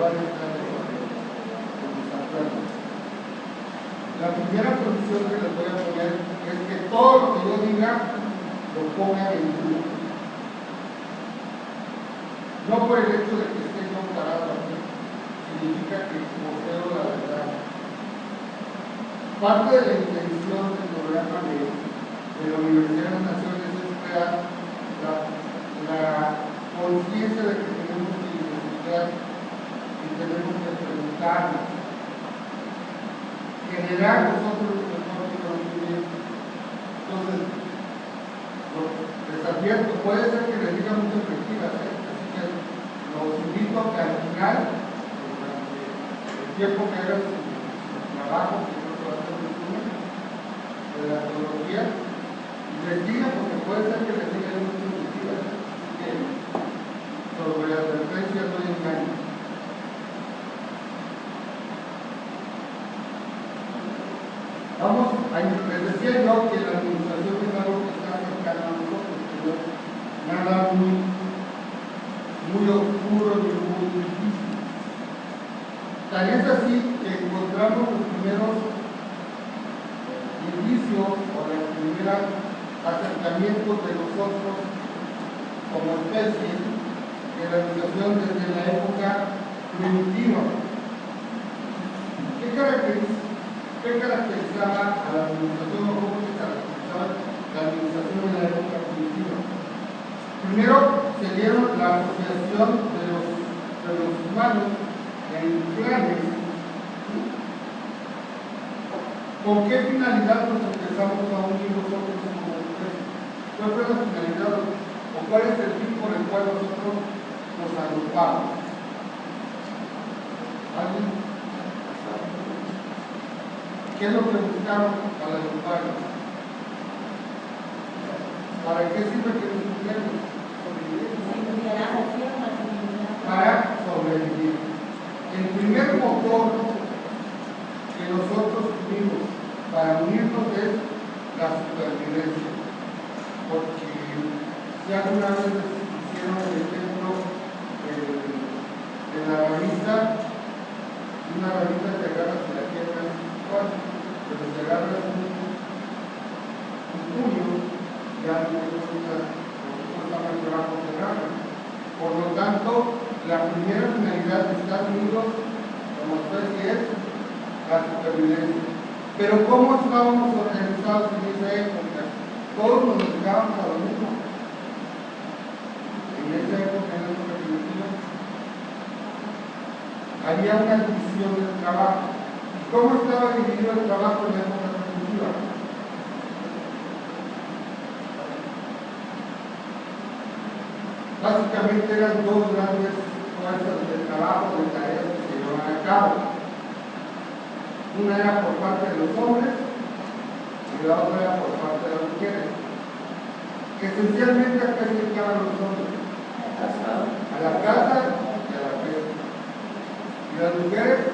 van a estar en desacuerdo. La primera condición que les voy a poner es que todo lo que yo diga lo pongan en duda. No por el hecho de que esté yo parado aquí, significa que poseo la verdad. Parte de la intención del programa de la Universidad de las Naciones es crear la conciencia de que tenemos que investigar y tenemos que preguntarnos, generar nosotros el mejor conocimiento. Entonces, les advierto, puede ser que les diga muchas mentiras, así que los invito a que al final, durante el tiempo que hagan su trabajo, que creo que va a ser un resumen de la teología, les diga, porque puede ser que les digan muchas mentiras, así que sobre la advertencia no hay engaño. Vamos, les decía yo que la administración es algo que está cercano a nosotros, que no es nada muy oscuro ni muy difícil. Tan es así que encontramos los primeros indicios o los primeros acercamientos de nosotros como especie de la administración desde la época primitiva. ¿Qué caracterizaba a la administración o cómo se caracterizaba la administración en la época primitiva? Primero se dieron la asociación de los humanos en clanes. ¿Con qué finalidad nos empezamos a unir nosotros como especie? ¿Cuál fue la finalidad o cuál es el fin por el cual nosotros nos agrupamos? ¿Alguien? ¿Qué es lo que buscaron al agruparnos? ¿Para qué sirve que nos juntemos? Para sobrevivir. El primer motor que nosotros tuvimos para unirnos es la supervivencia. Porque si alguna vez hicieron el ejemplo de la revista, una revista que agarras de la tierra, pero si agarras un puño, ya no cuesta más trabajo cerrarla. Por lo tanto, la primera finalidad de estar unidos como especie es la supervivencia. Pero ¿cómo estábamos organizados en esa época? Todos nos dedicábamos a lo mismo. En esa época, primitiva, había una división del trabajo. ¿Cómo estaba dividido el trabajo en la época primitiva? Básicamente eran dos grandes fuerzas de trabajo, de tareas que se llevaban a cabo. Una era por parte de los hombres y la otra era por parte de las mujeres. Esencialmente, ¿a qué se dedicaban los hombres? A la casa y a la pesca. ¿Y las mujeres?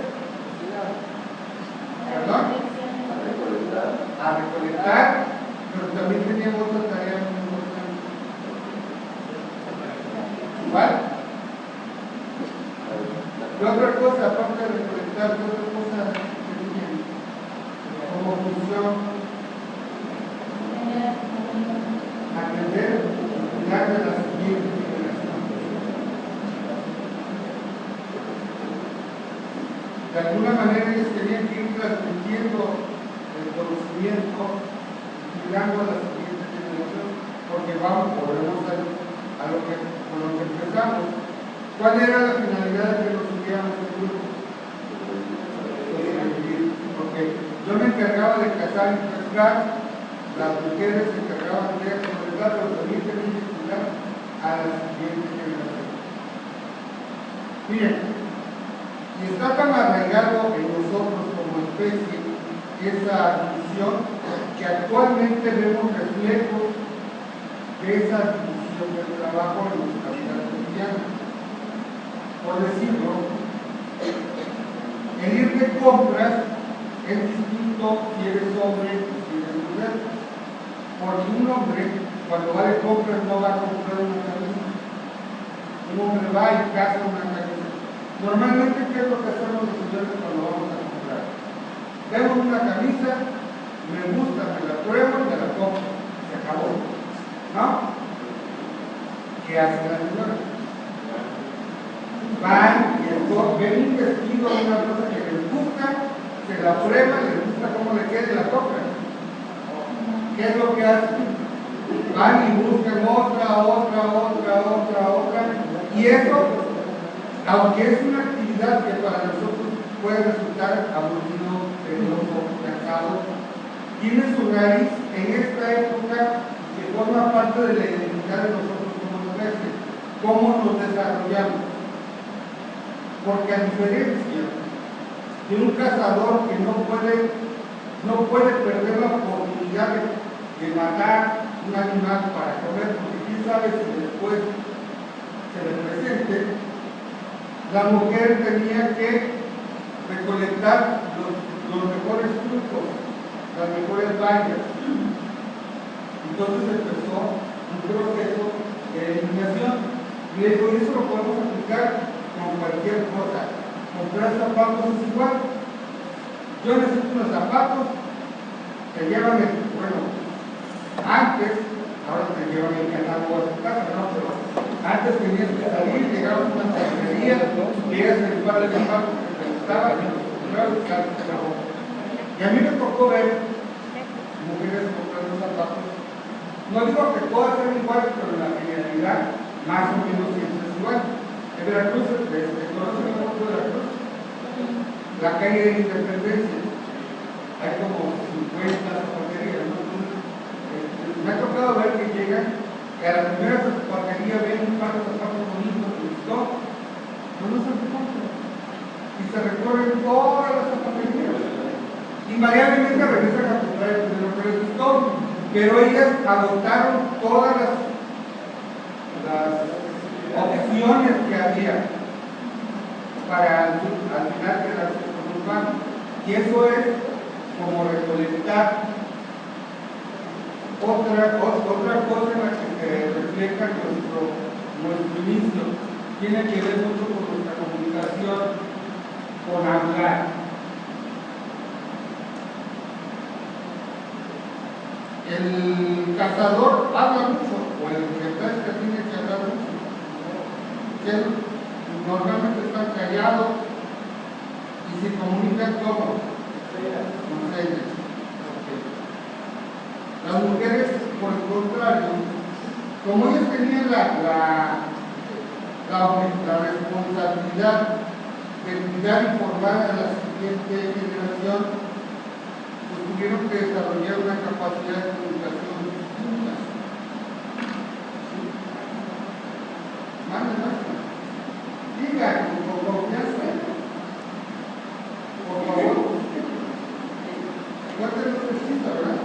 ¿Perdón? A recolectar, pero también tenían otra tarea muy importante. ¿Cuál? ¿Qué otra cosa, aparte de recolectar, qué otra cosa tenían como función? Aprender a cuidar de la siguiente generación. De alguna manera ellos tenían que ir transmitiendo el conocimiento y cuidando a la siguiente generación, porque volvemos a lo que con lo que empezamos. ¿Cuál era la finalidad de que nos uniéramos en grupo? Porque yo me encargaba de cazar y pescar, las mujeres se encargaban de recolectar, pero también tenían que cuidar a la siguiente generación. Miren, y está tan arraigado en nosotros como especie esa división que actualmente vemos reflejos de esa división del trabajo en nuestra vida cotidiana. Por decirlo, el ir de compras es distinto si eres hombre o si eres mujer. Porque un hombre, cuando va de compras, no va a comprar una camisa. Un hombre va y caza una camisa. Normalmente, ¿qué es lo que hacemos los señores cuando vamos a comprar? Vemos una camisa, me gusta, me la pruebo y me la compro. Se acabó. ¿No? ¿Qué hace la señora? Van y ven un vestido, una cosa que les gusta, se la prueban, les gusta cómo le queda y la compran. ¿Qué es lo que hacen? Van y buscan otra, y eso, aunque es una actividad que para nosotros puede resultar aburrido, penoso, cansado, tiene su raíz en esta época que forma parte de la identidad de nosotros como especie, cómo nos desarrollamos. Porque a diferencia de un cazador que no puede perder la oportunidad de matar un animal para comer, porque quién sabe si después se le presente, la mujer tenía que recolectar los mejores frutos, las mejores bayas. Entonces empezó un proceso de eliminación. Y eso lo podemos aplicar con cualquier cosa. Comprar zapatos es igual. Yo necesito unos zapatos que llevan antes, ahora te llevan el catálogo a tu casa, ¿no? Pero antes tenías que salir, llegabas a una zapatería, llegas a un par de zapatos que te gustaban, y a mí me tocó ver mujeres comprando zapatos. No digo que todas sean iguales, pero en la generalidad más o menos siempre es igual. En Veracruz, ¿conocen el puerto de Veracruz? La calle de la Independencia. Hay como 50 zapaterías, ¿no? Me ha tocado ver que llegan, que a la primera zapatería ven un par de zapatos bonitos que gustó, no se compran. Y se recorren todas las zapaterías. Invariablemente regresan a comprar el primero que les gustó, pero ellas adoptaron todas las opciones que había para al final quedarse con un pan. Y eso es como recolectar otra cosa en la que se refleja nuestro inicio. Tiene que ver mucho con nuestra comunicación, con hablar. El cazador habla mucho, o el que pesca tiene que hablar mucho. Él normalmente están callados y se comunican como con señas. Las mujeres, por el contrario, como ellas tenían la responsabilidad de cuidar y formar a la siguiente generación, pues tuvieron que desarrollar una capacidad de comunicación distinta. Diga, con confianza. Por favor. ¿Cuánto es lo necesita, verdad?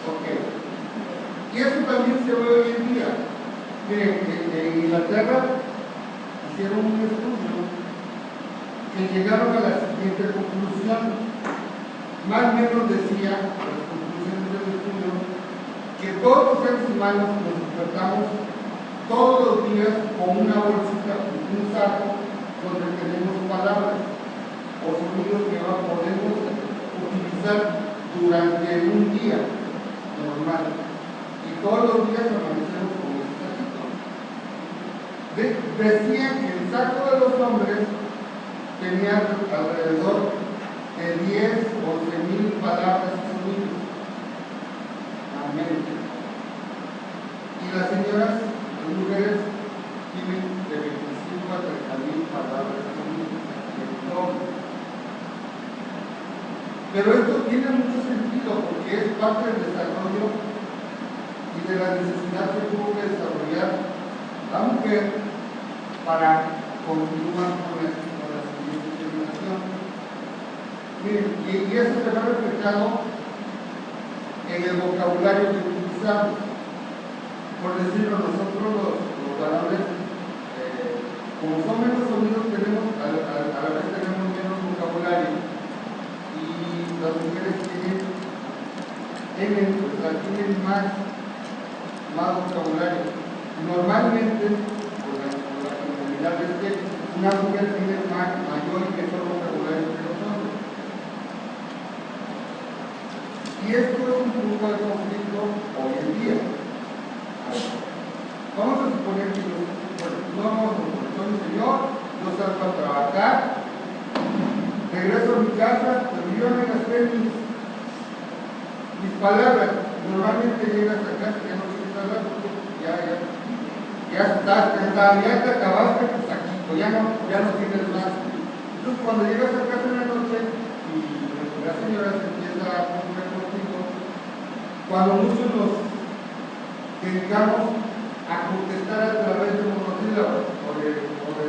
Ok. Y eso también se ve hoy en día. Miren, en Inglaterra hicieron un estudio que llegaron a la siguiente conclusión. Más o menos decía, las conclusiones del estudio, que todos los seres humanos nos despertamos todos los días con una bolsita, un saco, donde tenemos palabras o sonidos que podemos utilizar durante un día normal. Y todos los días amanecemos con ese saquito. Decían que el saco de los hombres tenía alrededor de 10 o 11,000 palabras y sonidos. Amén. Y las señoras, las mujeres, tienen de 25 a 30,000 palabras y sonidos. Pero esto tiene mucho sentido porque es parte del desarrollo y de la necesidad que tuvo que desarrollar la mujer para continuar con la siguiente generación. Miren, y eso se ve reflejado en el vocabulario que utilizamos. Por decirlo, nosotros los varones, como son menos sonidos, tenemos, a la vez tenemos menos vocabulario. Y las mujeres tienen más vocabulario. Normalmente, por la realidad es que una mujer tiene mayor ingreso regular entre los hombres. Y esto es un punto de conflicto hoy en día. Vamos a suponer que yo, no vamos a suponer, soy un señor, yo salgo a trabajar, regreso a mi casa, pero yo me gasté mis palabras. Normalmente llegas a casa y ya no quieres hablar porque ya estás cansado, ya te acabaste, pues aquí, pues ya no tienes más. Entonces cuando llegas a casa en la noche y la señora se empieza a comunicar contigo, cuando muchos nos dedicamos a contestar a través de monosílabos o de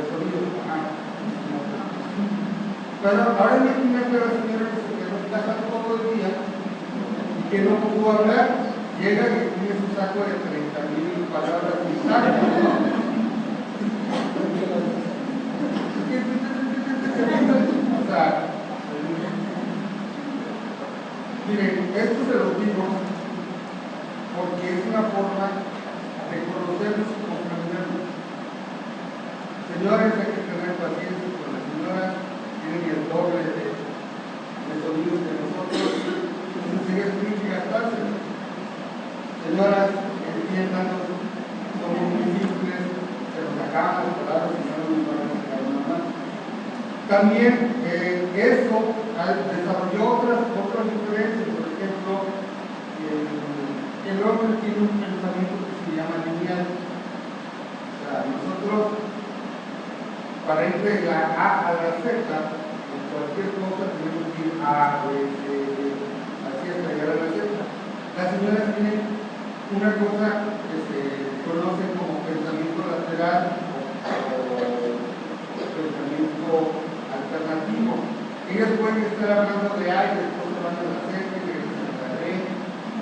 sonidos. Pero ahora imagínate a la señora que se quedó en casa todo el día y que no pudo hablar, llega y tiene su saco de 30,000 palabras y saca, ¿no? O sea, miren, esto se lo digo porque es una forma de conocernos y comprendernos. Señores, hay que tener paciencia con las señoras, tienen el doble de sonidos que nosotros, entonces tienen que gastarse. Señoras, entiendan, somos muy simples, se nos acaban las palabras y no nos van a sacar una más. También eso desarrolló otras diferencias, por ejemplo, el hombre tiene un pensamiento que se llama lineal. O sea, nosotros, para ir de la A a la Z, en cualquier cosa tenemos que ir A, B, C, D, así hasta llegar a la Z. Las señoras tienen una cosa que se conoce como pensamiento lateral o pensamiento alternativo. Ellas pueden estar hablando de A y después se van a la Z y regresan a la D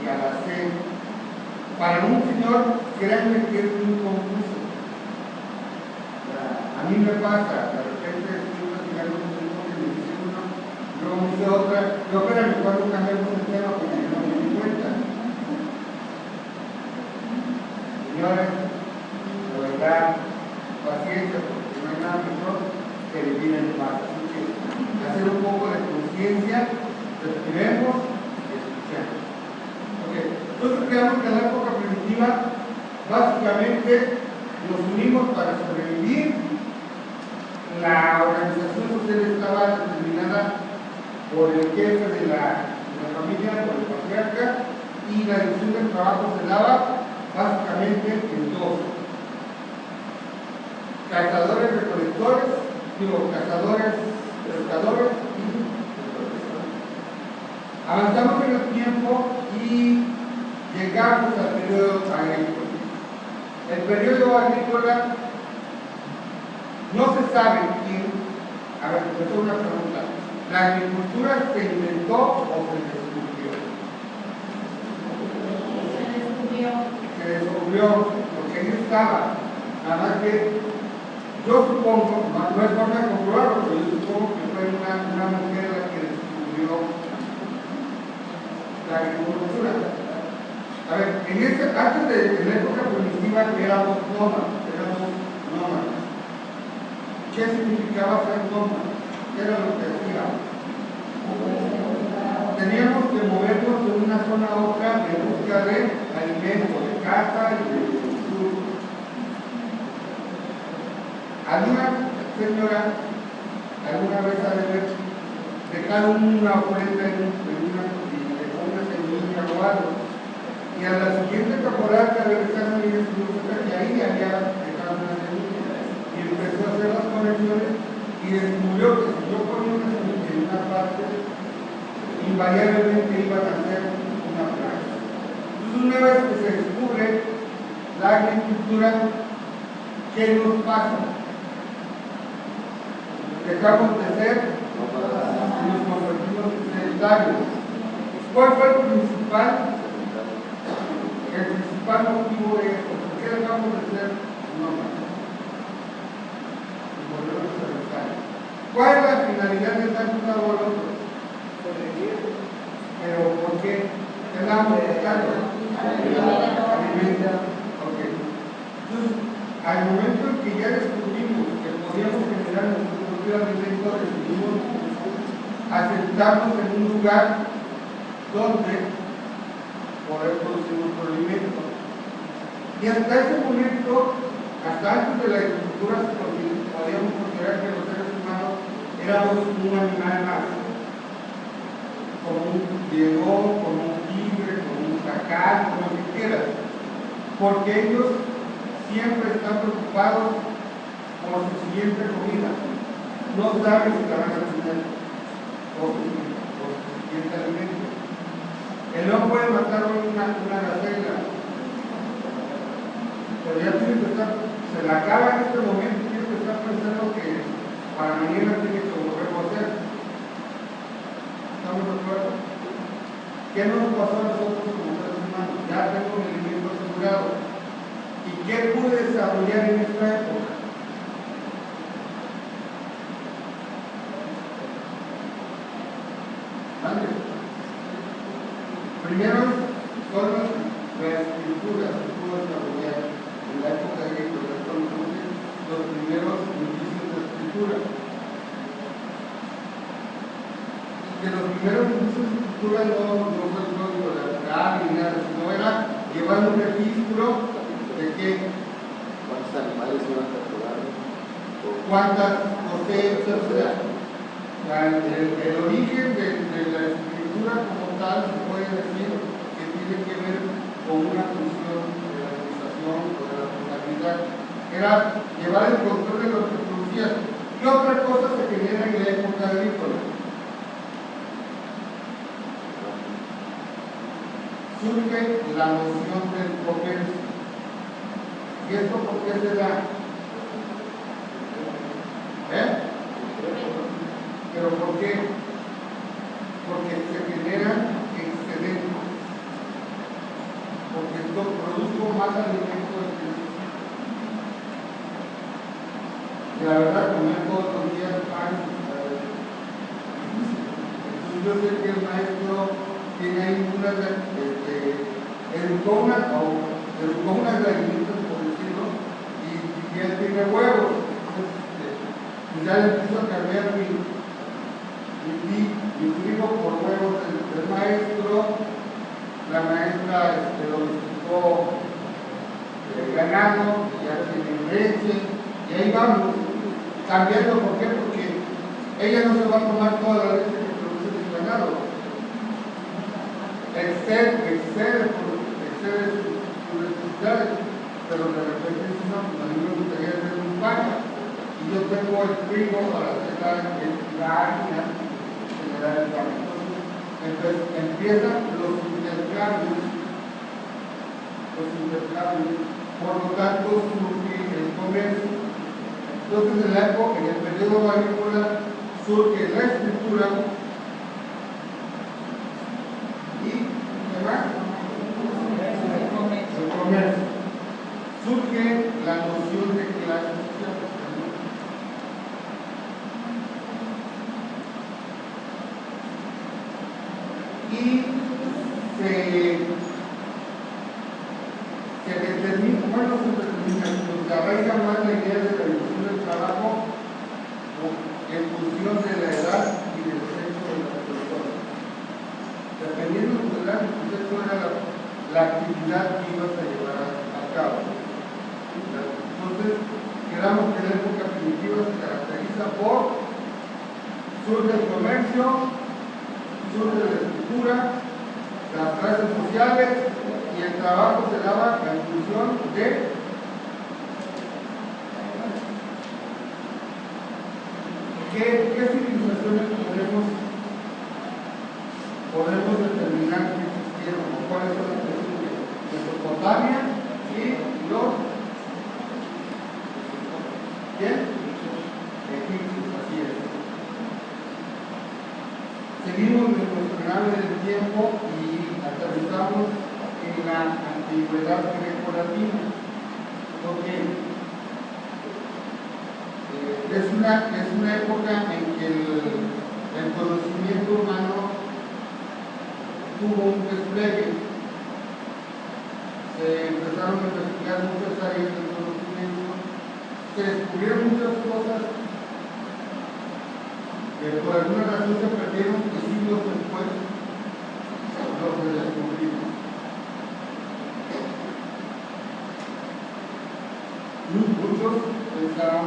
y a la C. Para un señor, créanme que es muy confuso. A mí me pasa, de repente estoy platicando con un hijo que me dice uno, luego me dice otra, yo espérame, cuando cambiamos el tema porque no me di cuenta. Señores, de verdad, paciencia, porque no hay nada mejor que vivir en paz. Así que hacer un poco de conciencia, respiremos y escuchemos. Entonces creamos que en la época primitiva básicamente nos unimos para sobrevivir. La organización social estaba determinada por el jefe de la familia, por el patriarca, y la división del trabajo se daba básicamente en dos: cazadores, recolectores, cazadores, pescadores y recolectores. Avanzamos en el tiempo y llegamos al periodo agrícola. El periodo agrícola no se sabe quién. A ver, te hago una pregunta. ¿La agricultura se inventó o se descubrió? Se descubrió, porque ahí estaba. Nada más que yo supongo, no es forma de comprobarlo, pero yo supongo que fue una mujer la que descubrió la agricultura. A ver, antes de la época primitiva éramos nómadas. ¿Qué significaba ser nómada? ¿Qué era lo que hacíamos? Teníamos que movernos de una zona a otra en busca de alimento, de caza y de frutos. Alguna señora alguna vez ha de haber dejado una ofrenda en una semilla o algo, y a la siguiente temporada regresaron y descubrieron que ahí había dejado una semilla, y empezó a hacer las conexiones y descubrió que si yo ponía una semilla en una parte, invariablemente iba a nacer una planta. Entonces, una vez que se descubre la agricultura, ¿qué nos pasa? Dejamos de ser y nos convertimos en sedentarios. ¿Cuál fue el principal motivo de esto? ¿Por qué dejamos de ser nómadas? Y volvemos a sedentarios. ¿Cuál es la finalidad de estar de un lado al otro? Pero ¿por qué? ¿Qué estamos buscando? Alimento. Ok. Entonces, al momento en que ya descubrimos que podíamos generar nuestro propio alimento, decidimos asentarnos en un lugar donde poder producir nuestro alimento. Y hasta ese momento, hasta antes de la agricultura, podíamos considerar que los seres humanos éramos un animal más, como un león, como un tigre, como un jacal, como lo que quieras, porque ellos siempre están preocupados por su siguiente comida. No saben si la van a tener por su siguiente alimento. El león puede matar una gacela, pero ya tiene que estar, se la acaba en este momento y tiene que estar pensando que para mañana tiene que volverlo a hacer. ¿Estamos de acuerdo? ¿Qué nos pasó a nosotros como seres humanos? Ya tengo mi alimento asegurado. ¿Y qué pude desarrollar en esta época? ¿Vale? Primero son las escrituras que pudo desarrollar en la época agrícola, los primeros indicios de escritura. Que los primeros indicios de escritura no fue el código de la ni nada, sino era llevar un registro de que cuántos animales iban capturados, cuántas cosechas, o sea, el origen de la escritura como tal se puede decir que tiene que ver con una función de la administración o de la contabilidad, era llevar el control de lo que producías. ¿Qué otra cosa se genera en la época agrícola? Surge la noción del comercio. ¿Y esto por qué se da? ¿Pero por qué? Porque se generan excedentes. Porque esto produzco más alimento del que necesito. Y la verdad, comer todos los días pan. Entonces yo sé que el maestro tiene ahí educó unas gallinas, por decirlo, y él tiene huevos. Entonces, ya le empiezo a cambiar mi trigo por huevos del maestro. La maestra domesticó ganado, ya tiene leche, y ahí vamos, cambiando. ¿Por qué? Porque ella no se va a tomar toda la leche que produce el ganado. Excede sus necesidades, pero de repente dice, no, a mí me gustaría hacer un pan y yo tengo el trigo para hacer la harina y generar el pan. Entonces empiezan los intercambios, por lo tanto surge el comercio. Entonces en el periodo agrícola surge la escritura y el comercio. Surge la noción de clases sociales. Y se arraiga más la idea de la división del trabajo en función de la edad y del sexo de las personas. Dependiendo de la edad, eso era la actividad que ibas a llevar a cabo. Entonces, quedamos que la época primitiva se caracteriza por surge el comercio, surge la escritura, las clases sociales, y el trabajo se daba en función de qué civilizaciones podemos determinar que existieron, o cuáles son las que surgen. Mesopotamia y los egipcios, así es. Seguimos nuestro nave del tiempo y aterrizamos en la antigüedad greco-latina. Porque es una época en que el conocimiento humano tuvo un despliegue. Se empezaron a investigar muchas áreas del conocimiento se descubrieron muchas cosas que por alguna razón se perdieron y siglos después los redescubrimos. Muchos pensaban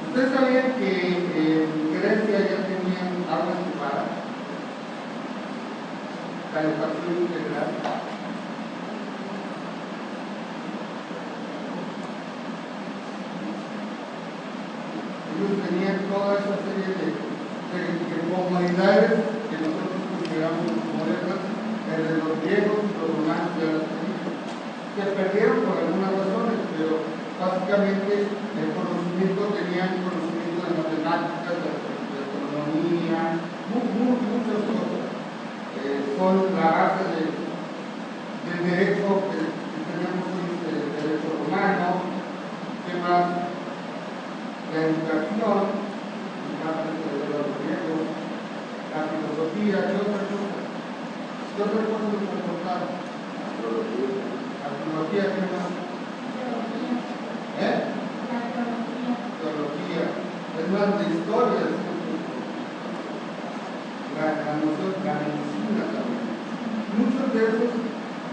¿ustedes sabían que en Grecia ya tenían agua estupada? Calefacción integral. Ellos tenían toda esa serie de comodidades que nosotros consideramos modernas, desde los griegos y los romanos ya las tenían. Se perdieron por algunas razones, pero básicamente el conocimiento, tenían conocimiento de matemáticas, de astronomía, muchas cosas. Son la base del derecho que tenemos hoy, el derecho romano, que más la educación, de los griegos, la filosofía, ¿qué otras cosas? ¿Qué otras cosas nos aportaron? Astrología, ¿qué más? Teología, es más de historia, la noción, la medicina también. Muchos de esos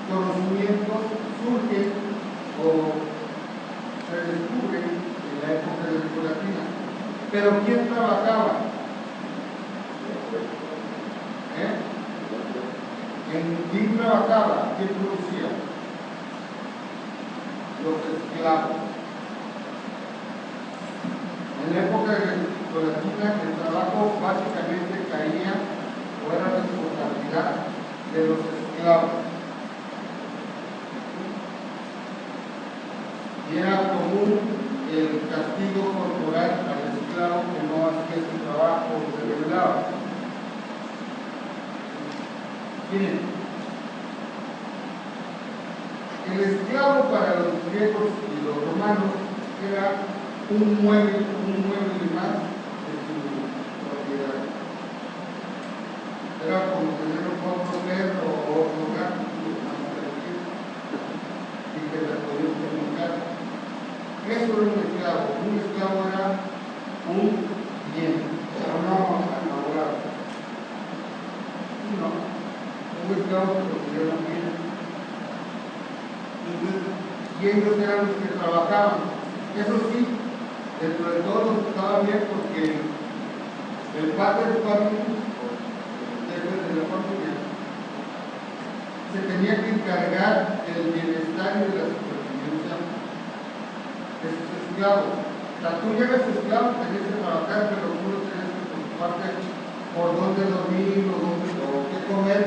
conocimientos surgen o se descubren en la época de la latina. Pero ¿quién trabajaba? ¿Quién trabajaba? ¿Quién producía? Los esclavos. En la época de la latina, el trabajo básicamente caía o era responsabilidad de los esclavos. Y era común el castigo corporal al esclavo que no hacía su trabajo o se rebelaba. Miren, el esclavo para los griegos y los romanos era un mueble más de su propiedad. Era como tener otro perro o otro gato, y que las podían comunicar. Eso era un esclavo. Un esclavo era un bien, pero no ahora. No, un esclavo se considera un bien. Y ellos eran los que trabajaban. Eso sí, dentro de todo lo que estaba bien, porque el padre de familia, de la familia, se tenía que encargar del bienestar y de la supervivencia de sus esclavos. O sea, tú llegas esclavo, tenías que trabajar, pero tú no tenías que preocuparte por dónde dormir o qué comer,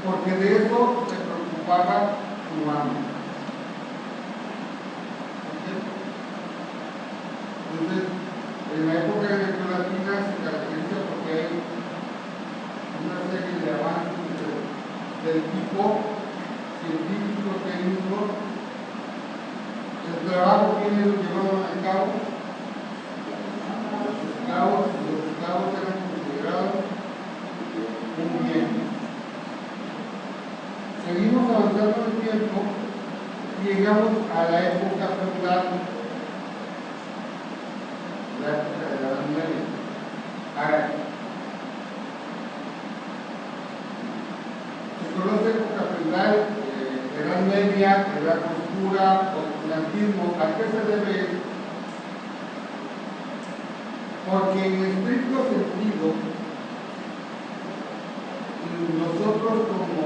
porque de eso se preocupaba su amo. Entonces, en la época de la latina se caracteriza porque hay una serie de avances del tipo científico, técnico. El trabajo que ellos llevaban a cabo, los esclavos eran considerados un bien. Seguimos avanzando en el tiempo y llegamos a la época feudal. La época de la Edad Media. Ahora, se conoce época feudal, Edad Media, Edad Oscura, oscurantismo. ¿A qué se debe esto? Porque en estricto sentido, nosotros como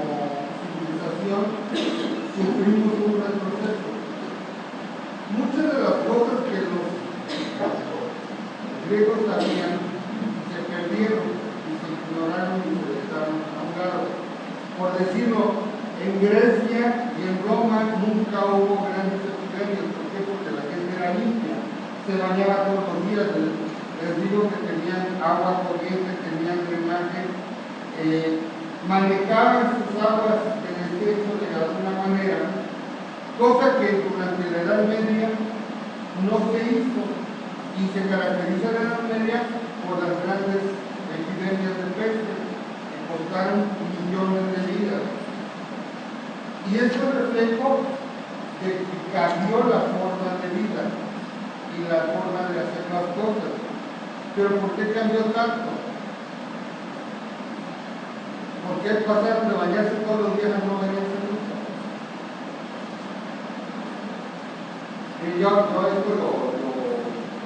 civilización sufrimos un retroceso. Muchas de las cosas que los griegos sabían se perdieron y se ignoraron y se dejaron a un lado. Por decirlo, en Grecia y en Roma nunca hubo grandes epidemias. ¿Por qué? Porque la gente era limpia, se bañaba todos los días. Les digo que tenían agua corriente, tenían drenaje, manejaban sus aguas en el techo de alguna manera, cosa que durante la Edad Media no se hizo. Y se caracteriza la Edad Media por las grandes epidemias de peste que costaron millones de vidas. Y es el reflejo de que cambió la forma de vida y la forma de hacer las cosas. Pero ¿por qué cambió tanto? ¿Por qué pasaron de bañarse todos los días a no bañarse nunca? Y yo esto lo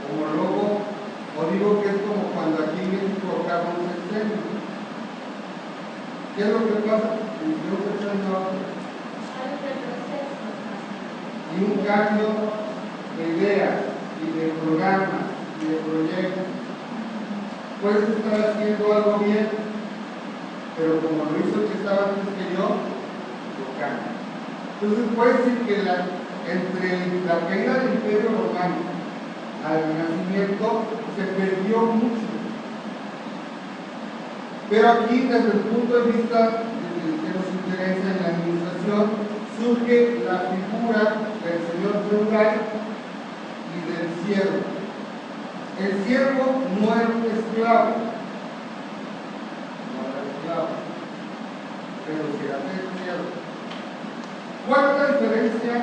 homologo o digo que es como cuando aquí en México acaba un sexenio. ¿Qué es lo que pasa? De un sexenio a otro. Y un cambio de ideas y de programas y de proyectos. Puedes estar haciendo algo bien, pero como lo hizo el que estaba antes que yo, lo cambia. Entonces puede decir que entre la caída del Imperio Romano al Renacimiento se perdió mucho. Pero aquí, desde el punto de vista que nos interesa en la administración, surge la figura del señor feudal y del siervo. El siervo no era un esclavo, pero si era un siervo. ¿Cuál es la diferencia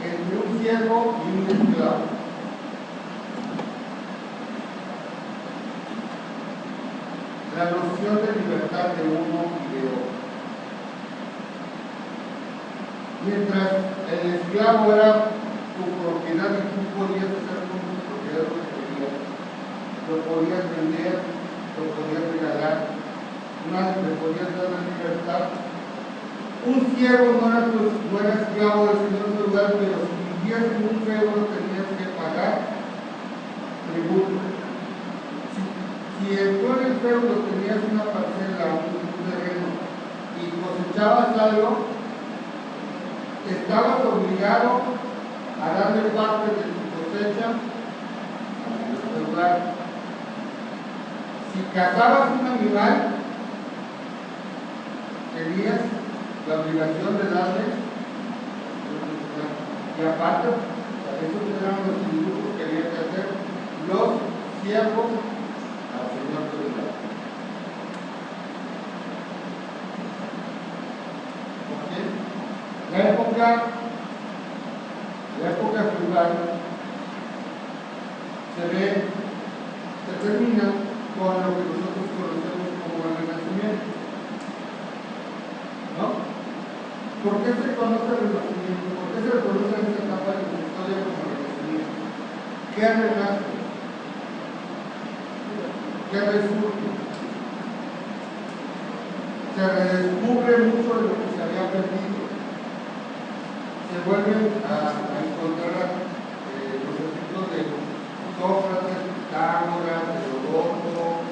entre un siervo y un esclavo? La noción de libertad de uno y de otro. Mientras el esclavo era tu propiedad y tú podías hacer con tu propiedad lo que querías, lo podías vender, lo podías regalar, le podías dar la libertad. Un siervo no era esclavo del señor feudal, pero si vivías en un feudo tenías que pagar tributo. Si tú en el feudo tenías una parcela, un terreno, y cosechabas algo, estabas obligado a darle parte de tu cosecha al señor feudal. Si cazabas un animal, tenías la obligación de darle, y aparte, esos eran los tributos que había que hacer los siervos al señor feudal. ¿Okay? La época feudal se termina con lo que nosotros conocemos como el Renacimiento. ¿No? ¿Por qué se conoce el Renacimiento? ¿Por qué se reconoce esta etapa de la historia como el Renacimiento? ¿Qué renace? ¿Qué resurge? Se redescubre mucho de lo que se había perdido. Se vuelven a encontrar los escritos de Sócrates, Pitágoras, Heródoto,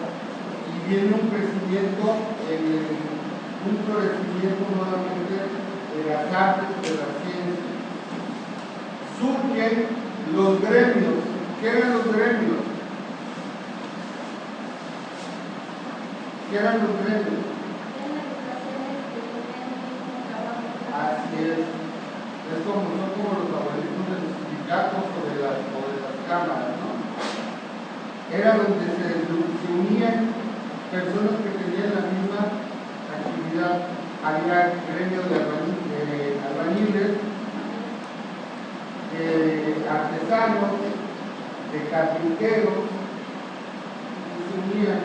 y viene un crecimiento, un florecimiento nuevamente de las artes, de la ciencia. Surgen los gremios. ¿Qué eran los gremios? ¿Qué eran los gremios? Así es. Son como los abuelitos de los sindicatos o de las cámaras, ¿no? Era donde se unían personas que tenían la misma actividad. Había gremios de albañiles, de artesanos, de carpinteros, que se unían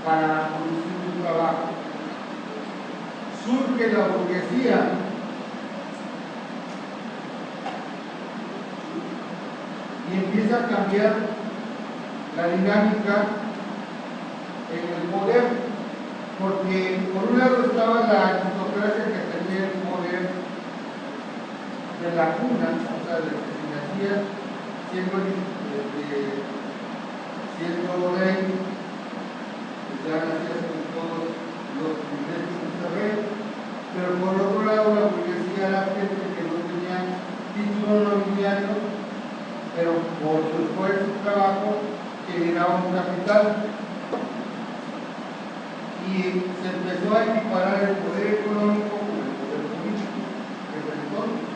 para producir un trabajo. Surge la burguesía. Y empieza a cambiar la dinámica en el poder, porque por un lado estaba la aristocracia que tenía el poder de la cuna, o sea, de que se nacía siendo rey, pues ya nacías con todos los privilegios de ser rey, pero por otro lado la burguesía era gente que no tenía título nobiliario, pero por su esfuerzo y trabajo generaba un capital. Y se empezó a equiparar el poder económico con el poder político desde entonces.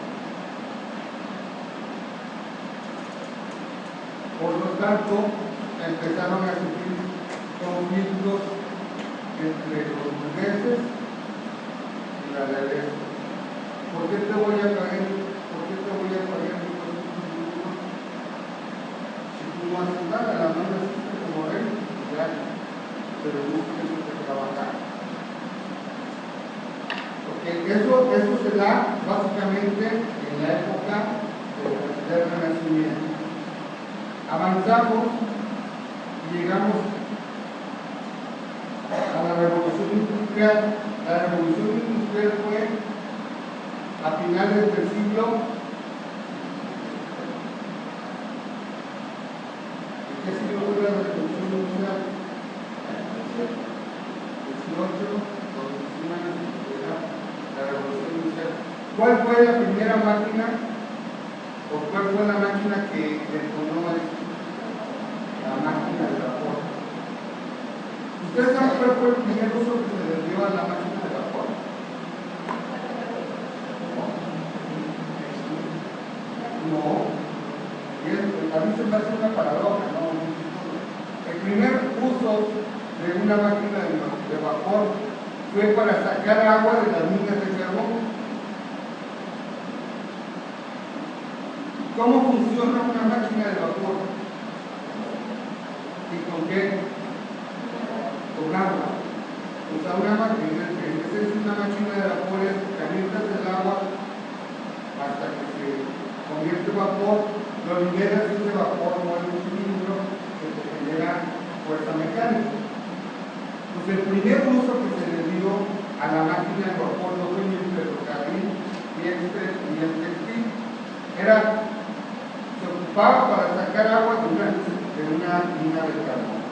Por lo tanto, empezaron a surgir conflictos entre los burgueses y la realeza. ¿Por qué te voy a traer se da básicamente en la época del Renacimiento. Avanzamos y llegamos a la Revolución Industrial. La Revolución Industrial fue a finales del siglo. ¿Qué siglo fue la Revolución Industrial? 18, la Revolución Industrial. ¿Cuál fue la primera máquina o cuál fue la máquina que detonó esto? La máquina de vapor. ¿Ustedes saben cuál fue el primer uso que se le dio a la máquina de vapor? No. A mí se me hace una paradoja, ¿no? El primer uso de una máquina de vapor fue para sacar agua de las minas de carbón. ¿Cómo funciona una máquina de vapor? ¿Y con qué? Con agua. O sea, una máquina, es una máquina de vapor, calientas el agua hasta que se convierte en vapor, lo liberas y ese vapor mueve un cilindro que te genera fuerza mecánica. Pues el primer uso que se le dio a la máquina de vapor no fue ni el ferrocarril ni el textil. Se ocupaba para sacar agua de una mina de carbón.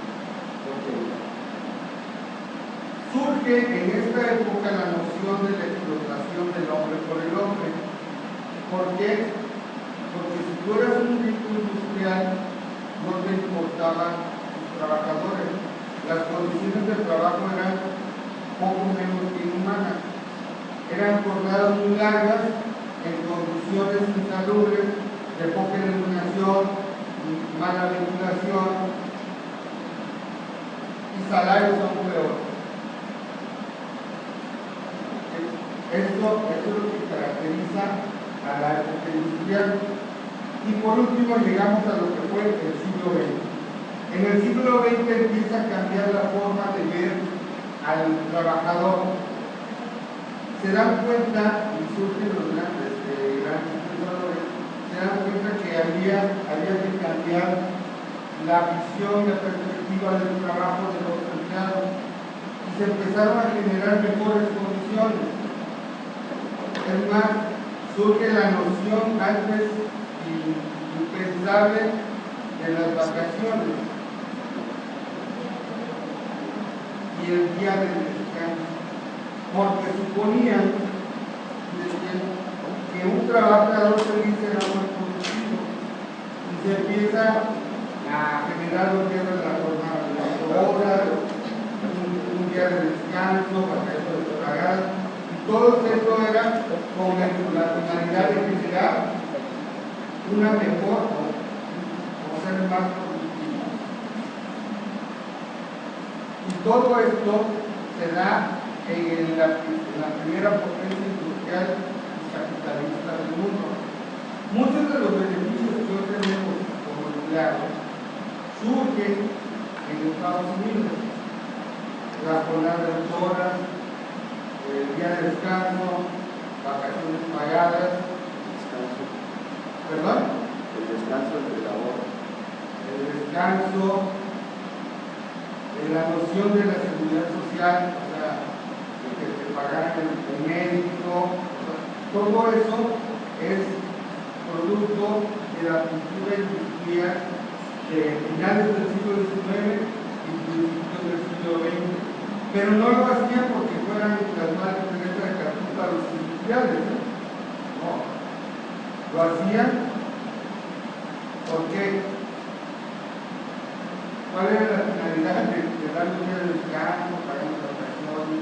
Surge en esta época la noción de la explotación del hombre por el hombre. ¿Por qué? Porque si tú eras un rico industrial, no te importaban tus trabajadores. Las condiciones de trabajo eran poco menos que inhumanas. Eran jornadas muy largas, en condiciones insalubres, de poca iluminación, mala ventilación y salarios aún peores. Esto es lo que caracteriza a la época industrial. Y por último llegamos a lo que fue el siglo XX. En el siglo XX empieza a cambiar la forma de ver al trabajador. Se dan cuenta, y surgen los grandes pensadores, se dan cuenta que había que cambiar la visión, la perspectiva del trabajo de los empleados y se empezaron a generar mejores condiciones. Es más, surge la noción antes impensable de las vacaciones y el día de descanso, porque suponían que un trabajador feliz era muy productivo y se empieza a generar los días de la jornada de 8 horas, un día de descanso, vacaciones pagadas, y todo esto era con la finalidad de generar una mejor o ser más productivo. Y todo esto se da en la primera potencia industrial capitalista del mundo. Muchos de los beneficios que hoy tenemos como empleados surgen en Estados Unidos. La jornada de 8 horas, el día de descanso, vacaciones pagadas. ¿Perdón? El descanso entre labor. El descanso, la noción de la seguridad social, o sea, de que te pagaran el médico, o sea, todo eso es producto de la cultura industrial de finales del siglo XIX y principios del siglo XX. Pero no lo hacían porque fueran las madres Teresa de Calcuta los industriales, no. Lo hacían porque ¿cuál era la finalidad de dar un día de descanso, pagar las vacaciones?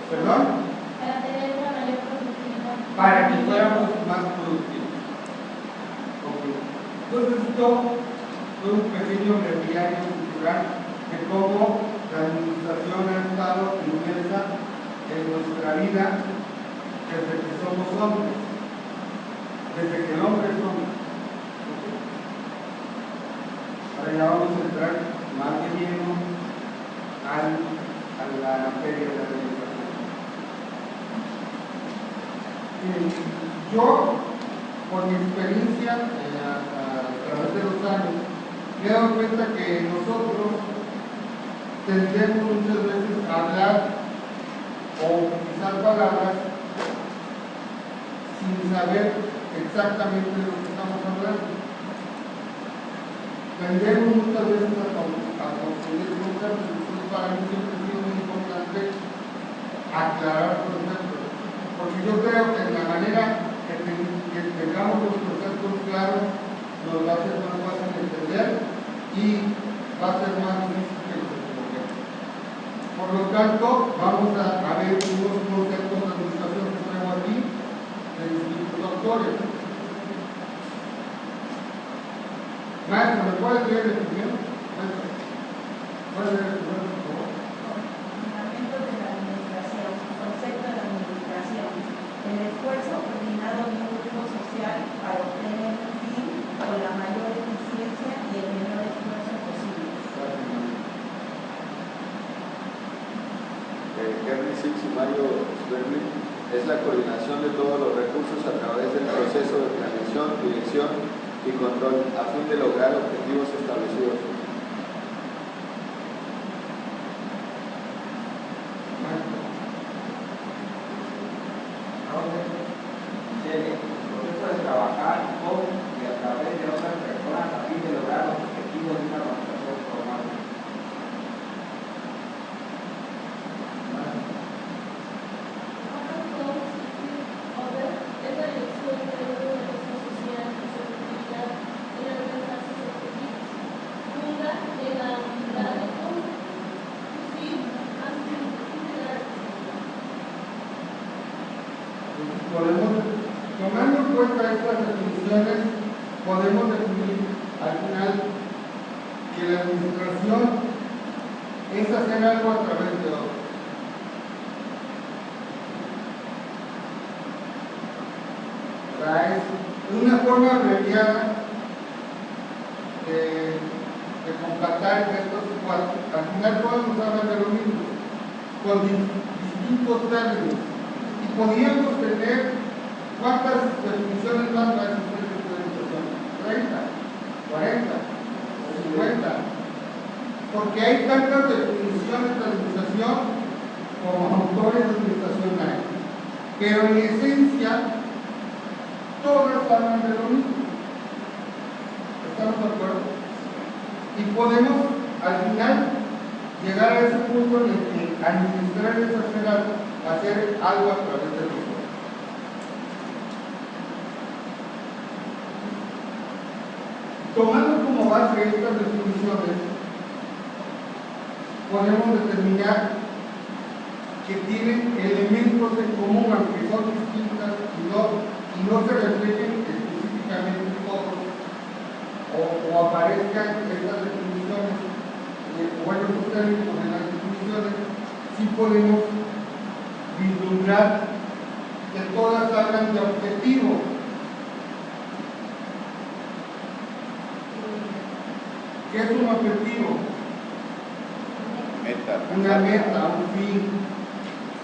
¿Perdón? Para tener una mayor productividad. Para que fuéramos más productivos. Okay. Entonces esto fue un pequeño breviario cultural de cómo la administración ha estado inmersa en nuestra vida desde que somos hombres, desde que el hombre es hombre. Ahora ya vamos a entrar más de lleno a la materia de la administración. Yo, por mi experiencia a través de los años, me he dado cuenta que nosotros tendemos muchas veces a hablar o utilizar palabras sin saber exactamente de lo que estamos hablando. Tendemos muchas veces a confundir conceptos. Entonces, para mí siempre ha sido muy importante aclarar conceptos, porque yo creo que en la manera que tengamos los conceptos claros nos va a ser más fácil de entender y va a ser más difícil que nos equivoquemos. Por lo tanto, vamos a ver unos conceptos de administración que traigo aquí de distintos autores. Maestro, ¿me puedes leer el primero? ¿Puedes leer el primero, por favor? Fundamentos de la administración, concepto de la administración, el esfuerzo coordinado de un grupo social para obtener un fin con la mayor eficiencia y el menor esfuerzo posible. Henry Six y Mario Sperling es la coordinación de todos los recursos a través del proceso de planeación, dirección y control a fin de lograr objetivos establecidos. El proceso de trabajar con y a través de otras personas a fin de lograr los objetivos de una organización formal. Es la elección de una organización social que se utiliza en alcanzar sus objetivos. Funda en la unidad de cómo, sí, antes de la Podemos, tomando en cuenta estas definiciones, podemos definir al final que la administración es hacer algo a través de otros. O sea, es una forma abreviada de compactar estos cuatro. Al final todos nos hablan de lo mismo, con distintos términos. Y podríamos tener cuántas definiciones más para el sistema de administración, 30, 40, 50, porque hay tantas definiciones de administración como autores de administración hay, pero en esencia todas hablan de lo mismo. ¿Estamos de acuerdo? Y podemos al final llegar a ese punto en el que administrar es hacer algo a través de nosotros. Tomando como base estas definiciones, podemos determinar que tienen elementos en común, aunque son distintas y no se reflejen específicamente todos, o aparezcan estas definiciones, o en los términos de las definiciones, sí podemos vislumbrar que todas hablan de objetivo. ¿Qué es un objetivo? Una meta, un fin,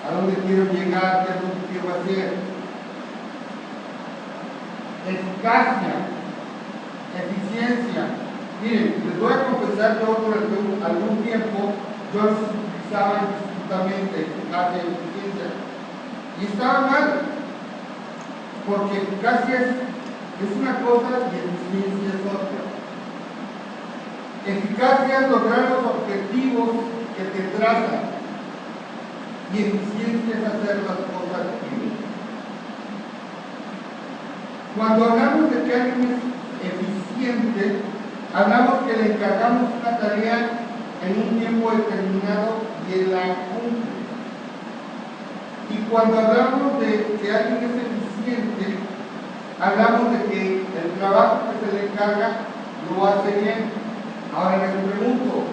a dónde quiero llegar, qué es lo que quiero hacer. Eficacia, eficiencia. Miren, les voy a confesar que durante algún tiempo yo los utilizaba indistintamente, eficacia y eficiencia. Y estaba mal, porque eficacia es una cosa y eficiencia es otra. Eficacia es lograr los objetivos que te trazan y eficiencia es hacer las cosas bien. Cuando hablamos de que alguien es eficiente, hablamos que le encargamos una tarea en un tiempo determinado y él la cumple. Y cuando hablamos de que alguien es eficiente, hablamos de que el trabajo que se le encarga lo hace bien. Ahora les pregunto,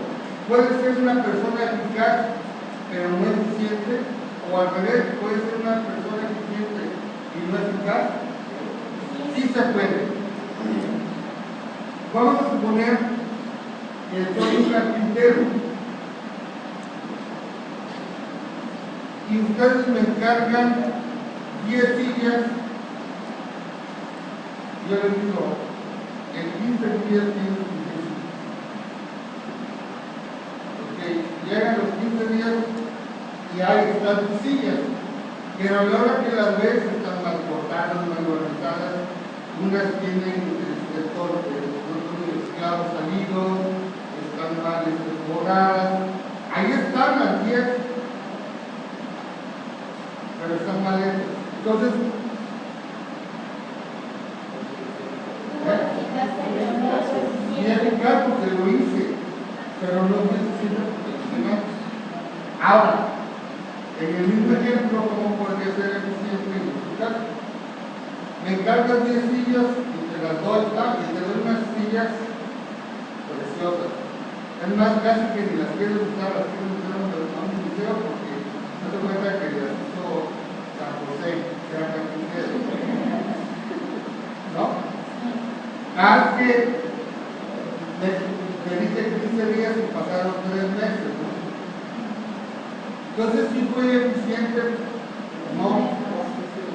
¿puede ser una persona eficaz pero no eficiente? O al revés, ¿puede ser una persona eficiente y no eficaz? Sí se puede. Vamos a suponer que soy un carpintero y ustedes me encargan 10 sillas, yo les digo, en 15 días tienes 15 sillas. Ok, llegan los 15 días y ahí están tus sillas. Pero a la hora que las ves están mal cortadas, mal organizadas, unas tienen los clavos salidos, están mal borradas. Ahí están las 10, pero están mal hechas. Entonces, y es eficaz porque lo hice, pero no necesito profesionales. Ahora, en el mismo ejemplo, ¿cómo podría ser eficiente en tu caso? Me encargas 10 sillas y te las doy, y te doy unas sillas preciosas. Es más, casi que ni las quieres usar, las quieres usar en un museo porque no te cuenta que las hizo San José, que era carpintero. ¿No? Que me dije 15 días y pasaron 3 meses, ¿no? Entonces sí fue eficiente, no,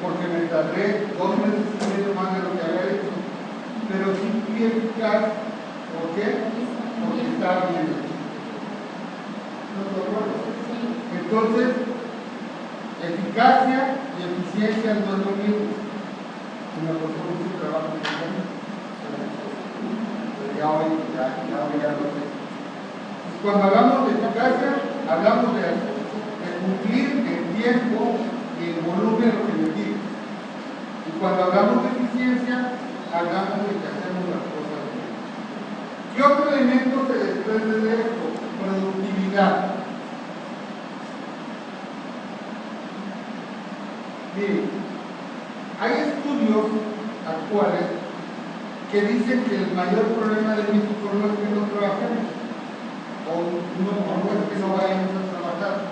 porque me tardé 2 meses y medio más de lo que había hecho, pero sí fui eficaz. ¿Por qué? Porque estaba bien hecho. ¿No te acuerdas? Entonces, eficacia y eficiencia no es lo mismo. Una persona mucho trabajo en el camino. Ya lo sé. Cuando hablamos de eficacia, hablamos de cumplir en tiempo y en volumen lo que me pide. Y cuando hablamos de eficiencia, hablamos de que hacemos las cosas bien. ¿Qué otro elemento se desprende de esto? Productividad. Miren, hay estudios actuales que dicen que el mayor problema de México no es que no trabajemos, o no es que no vayamos a trabajar,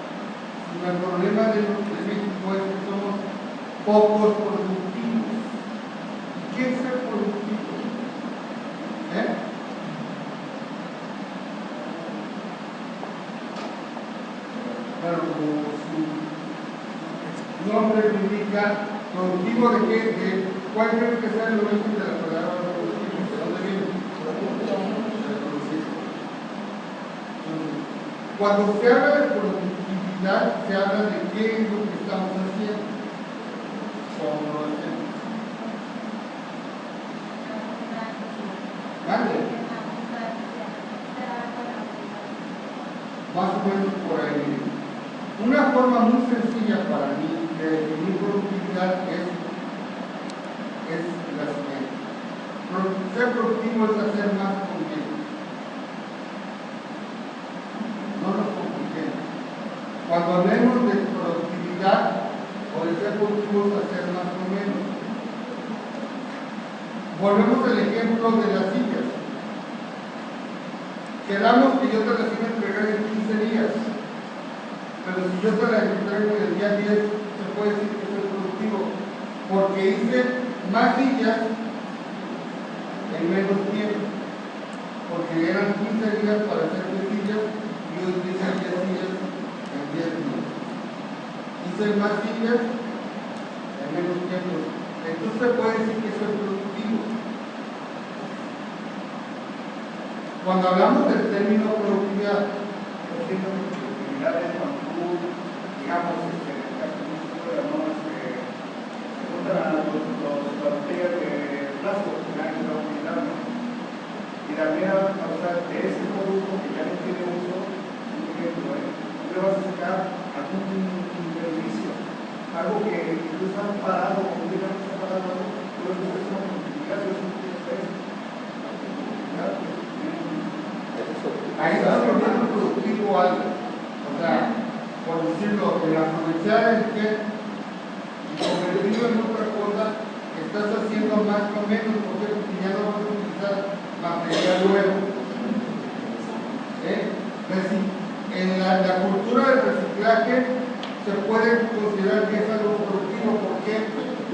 sino el problema de México es que somos pocos productivos. ¿Qué es ser productivo? Bueno, como su nombre lo indica, ¿productivo de qué? ¿Cuál cree que sea el origen de la palabra productivo? ¿De dónde viene? De producir. Cuando se habla de productividad, se habla de qué es lo que estamos haciendo. ¿Cómo lo hacemos? ¿Vale? Más o menos por ahí. Una forma muy sencilla para mí de definir productividad es la siguiente. Ser productivo es hacer más con menos. No nos compliquemos. Cuando hablemos de productividad o de ser productivos, hacer más con menos. Volvemos al ejemplo de las sillas. Quedamos que yo te las iba a entregar en 15 días. Pero si yo te las entrego en el día 10, se puede decir que soy productivo. Porque hice más sillas en menos tiempo. Porque eran 15 días para hacer 10 sillas y yo hice 10 sillas en 10 días. Hice más sillas en menos tiempo. Entonces se puede decir que soy productivo. Cuando hablamos del término productividad, es cuando tú, digamos, en el caso de nosotros, se juntan los botellas de plástico que dan en la unidad, ¿no? Y también, o sea, de ese producto que ya no tiene uso, un ejemplo, tú le vas a sacar algún beneficio, algo que tú estás parado, o tú no estás parado, tú lo que es una productividad, es un ahí está volviendo productivo algo. O sea, por decirlo, el aprovechar el que y convertirlo en otra cosa, estás haciendo más o menos, porque ya no vas a utilizar material nuevo. En la cultura del reciclaje se puede considerar que es algo productivo. ¿Por qué?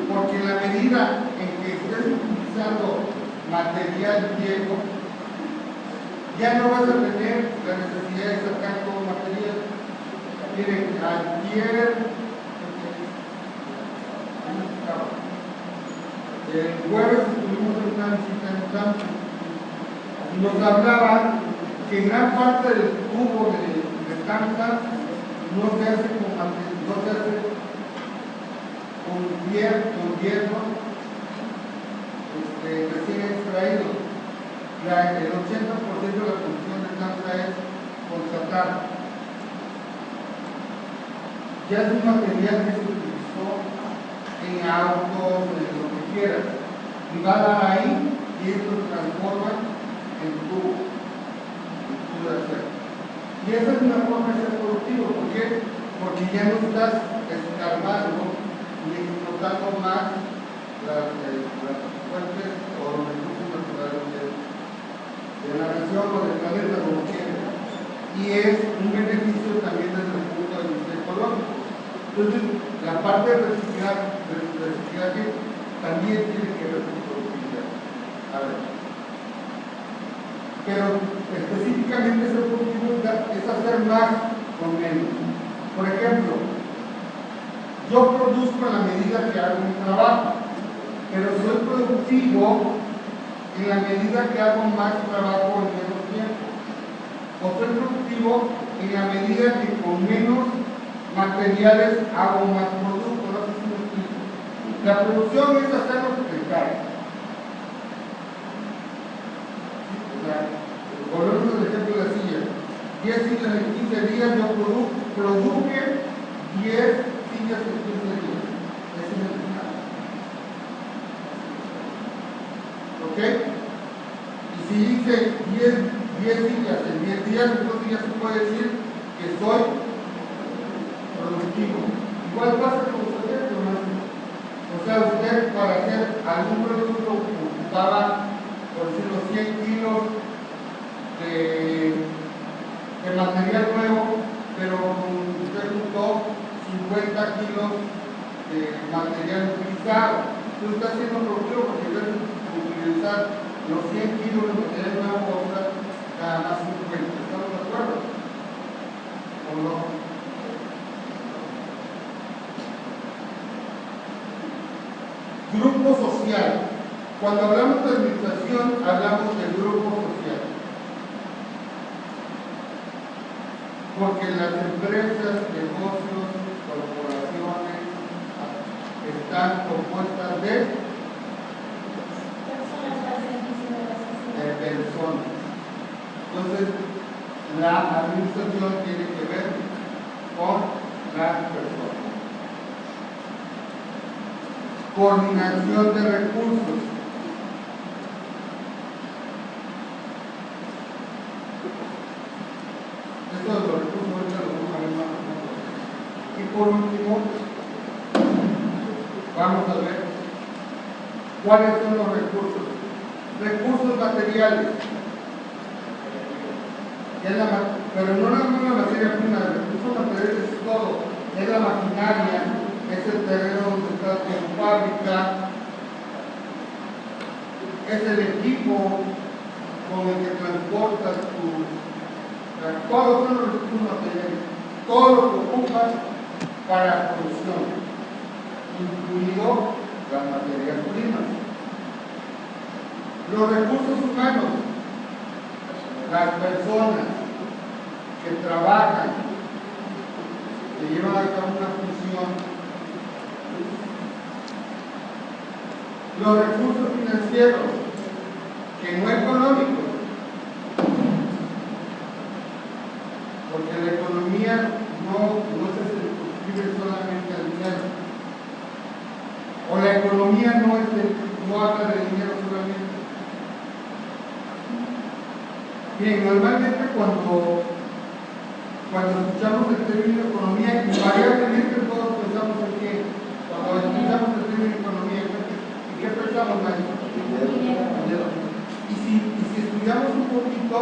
Porque en la medida en que estés utilizando material viejo, ya no vas a tener la necesidad de sacar todo material. Miren, ayer, acaba. El jueves estuvimos en una visita en campo y nos hablaban que gran parte del tubo de Kansas no se hace con hierro recién extraído. El 80% de la producción de Kansas es con chatarra. Ya es un material que se utilizó en autos, en lo que quieras, y va a dar ahí y esto se transforma en tubo de acero. Y esa es una forma de ser productivo. ¿Por qué? Porque ya no estás escarbando ni explotando más las fuentes o los recursos naturales de la nación o del planeta, como quieras. Y es un beneficio también desde el punto de vista ecológico. Entonces, la parte de reciclaje también tiene que ver con productividad. A ver. Pero específicamente esa productividad es hacer más con menos. Por ejemplo, yo produzco en la medida que hago mi trabajo, pero soy productivo en la medida que hago más trabajo en menos tiempo. O soy productivo en la medida que con menos materiales hago más producto. No sé si me explico. La producción es hacer lo que te cae. Volvemos al ejemplo de la silla. 10 sillas en 15 días, yo produje 10 sillas en 15 días. Ese es el final. ¿Ok? Y si hice 10 sillas en 10 días, entonces ya se puede decir que soy productivo. Igual pasa con usted, hermano. O sea, usted para hacer algún producto ocupaba, por decirlo, 100 kilos de material nuevo, pero usted juntó 50 kilos de material utilizado. Usted está haciendo productivo porque en vez de utilizar los 100 kilos de material nuevo, va a usar nada más 50. ¿Estamos de acuerdo? ¿O no? Grupo social. Cuando hablamos de administración, hablamos de grupo social. Porque las empresas, negocios, corporaciones están compuestas de personas. Entonces, la administración tiene que ver con las personas. Coordinación de recursos. Esto de los recursos ahorita lo vamos a ver más. Y por último, vamos a ver cuáles son los recursos. Recursos materiales. Pero no nada más la materia prima, los recursos materiales es todo. Es la maquinaria, es el terreno donde está tu fábrica, es el equipo con el que transportas todos son los recursos materiales, todo lo que ocupas para producción, incluido las materias primas. Los recursos humanos, las personas que trabajan, que llevan a cabo una función. Los recursos financieros, que no económicos, porque la economía no se circunscribe solamente al dinero, o la economía no habla de dinero solamente. Bien, normalmente cuando escuchamos el término economía, invariablemente todos pensamos en qué. Cuando escuchamos el término economía, ¿en qué pensamos, maestro? Dinero. Y si estudiamos un poquito,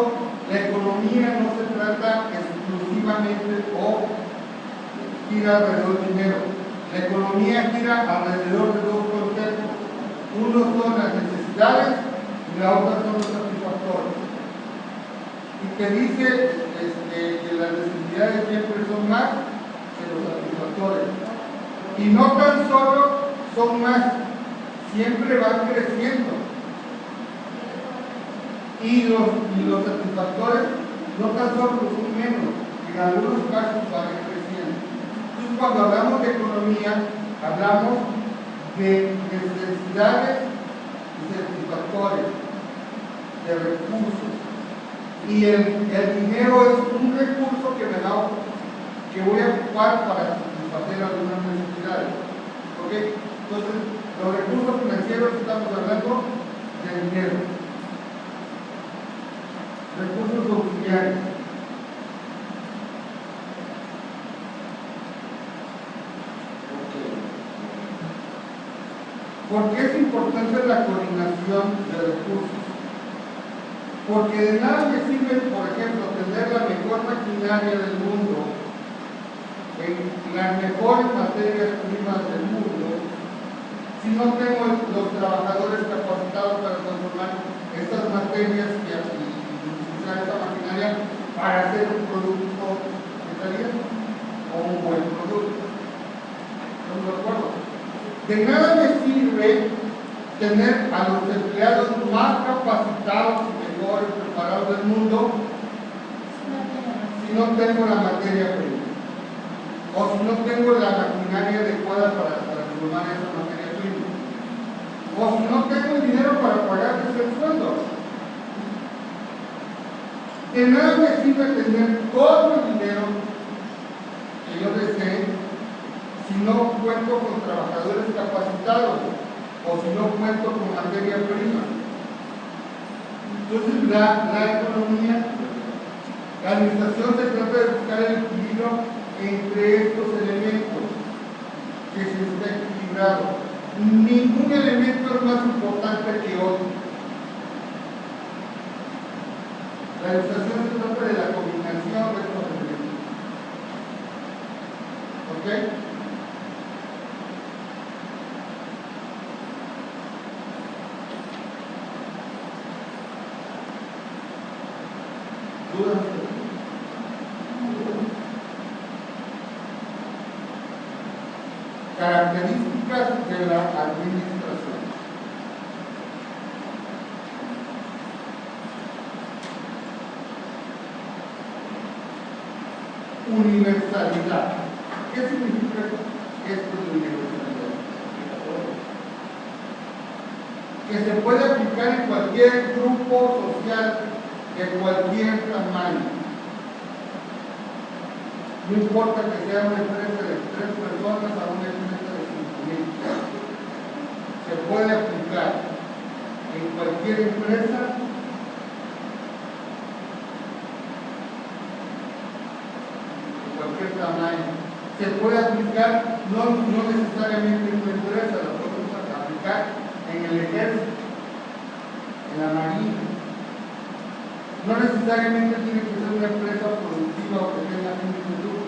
la economía no se trata exclusivamente o gira alrededor del dinero. La economía gira alrededor de dos conceptos. Uno son las necesidades y la otra son los satisfactores. Y te dice que las necesidades siempre son más que los satisfactores. Y no tan solo son más, siempre van creciendo. Y los satisfactores no tan solo son menos, en algunos casos van creciendo. Entonces, cuando hablamos de economía, hablamos de necesidades y satisfactores, de recursos. Y el dinero es un recurso que voy a ocupar para satisfacer algunas necesidades. ¿Ok? Entonces, los recursos financieros estamos hablando de dinero. Recursos auxiliares. ¿Por qué es importante la coordinación de recursos? Porque de nada me sirve, por ejemplo, tener la mejor maquinaria del mundo, las mejores materias primas del mundo, si no tengo los trabajadores capacitados para transformar estas materias y utilizar esta maquinaria para hacer un producto que estaría o un buen producto. ¿Estamos de acuerdo? De nada me sirve tener a los empleados más capacitados y mejores preparados del mundo si no tengo la materia prima o si no tengo la maquinaria adecuada para transformar esa materia prima o si no tengo el dinero para pagarles el sueldo. De nada me sirve tener todo el dinero que yo desee si no cuento con trabajadores capacitados o si no cuento con materia prima. Entonces la economía, la administración se trata de buscar el equilibrio entre estos elementos, que se esté equilibrado. Ningún elemento es más importante que otro. La administración se trata de la combinación de estos elementos. ¿Ok? Características de la administración. Universalidad. ¿Qué significa esto de universalidad? Que se puede aplicar en cualquier grupo social de cualquier tamaño. No importa que sea una empresa de 3 personas a una empresa de 5,000. Se puede aplicar en cualquier empresa de cualquier tamaño. Se puede aplicar no necesariamente en una empresa, lo podemos aplicar en el ejército, en la marina. No necesariamente tiene que ser una empresa productiva o que tenga fines de lucro.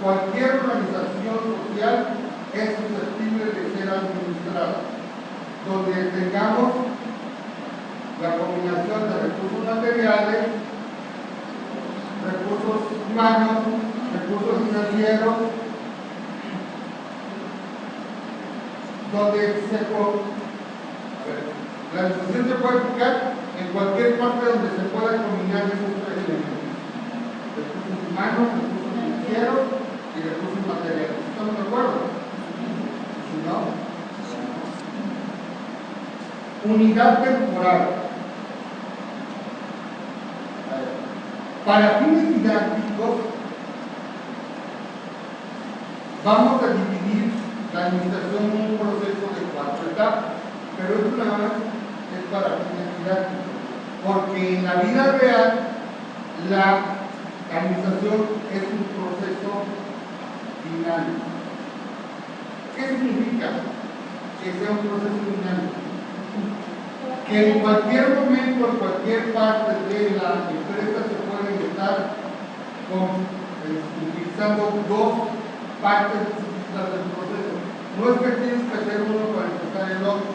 Cualquier organización social es susceptible de ser administrada, donde tengamos la combinación de recursos materiales, recursos humanos, recursos financieros, donde la administración se puede aplicar en cualquier parte donde se pueda combinar esos 3 elementos: recursos humanos, recursos financieros y recursos materiales. ¿Estamos de acuerdo? Si no, unidad temporal. Para fines didácticos, vamos a dividir la administración en un proceso de 4 etapas, pero esto nada más es para fines didácticos, porque en la vida real la administración es un proceso dinámico. ¿Qué significa que sea un proceso dinámico? Que en cualquier momento, en cualquier parte de la empresa se pueden estar utilizando 2 partes distintas del proceso. No es que tienes que hacer uno para empezar el otro.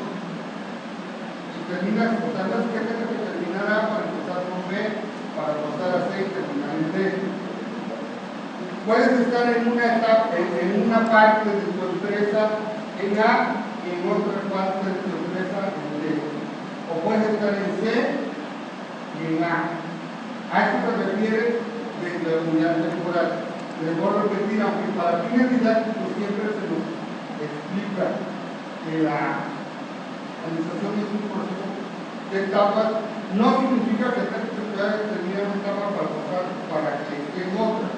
Y terminas, o sea, no es que tengas que terminar A para empezar con B, para pasar a C y terminar en D. Puedes estar en una etapa, en una parte de tu empresa en A y en otra parte de tu empresa en D. O puedes estar en C y en A. A esto se refiere de la unidad temporal. Les voy a repetir, aunque para fines didácticos siempre se nos explica que la administración es un proceso de etapas, no significa que tengas que terminar una etapa para pasar para que esté en otra.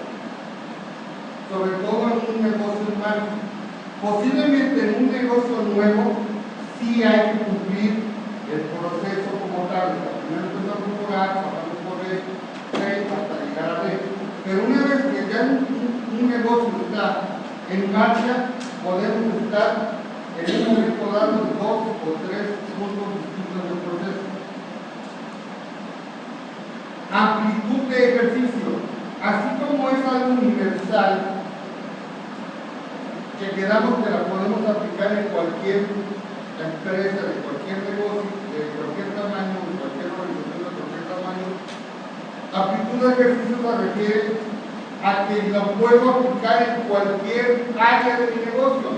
Sobre todo en un negocio nuevo. Posiblemente en un negocio nuevo sí hay que cumplir el proceso como tal. Primero empezamos por A, pasamos por B, hasta llegar a D. Pero una vez que ya un negocio está en marcha, podemos estar en un momento dado en 2 o 3 puntos distintos del proceso. Amplitud de ejercicio. Así como es algo universal, que quedamos que la podemos aplicar en cualquier empresa, de cualquier negocio, de cualquier tamaño, de cualquier organización, de cualquier tamaño, amplitud de ejercicio se refiere a que lo puedo aplicar en cualquier área de mi negocio.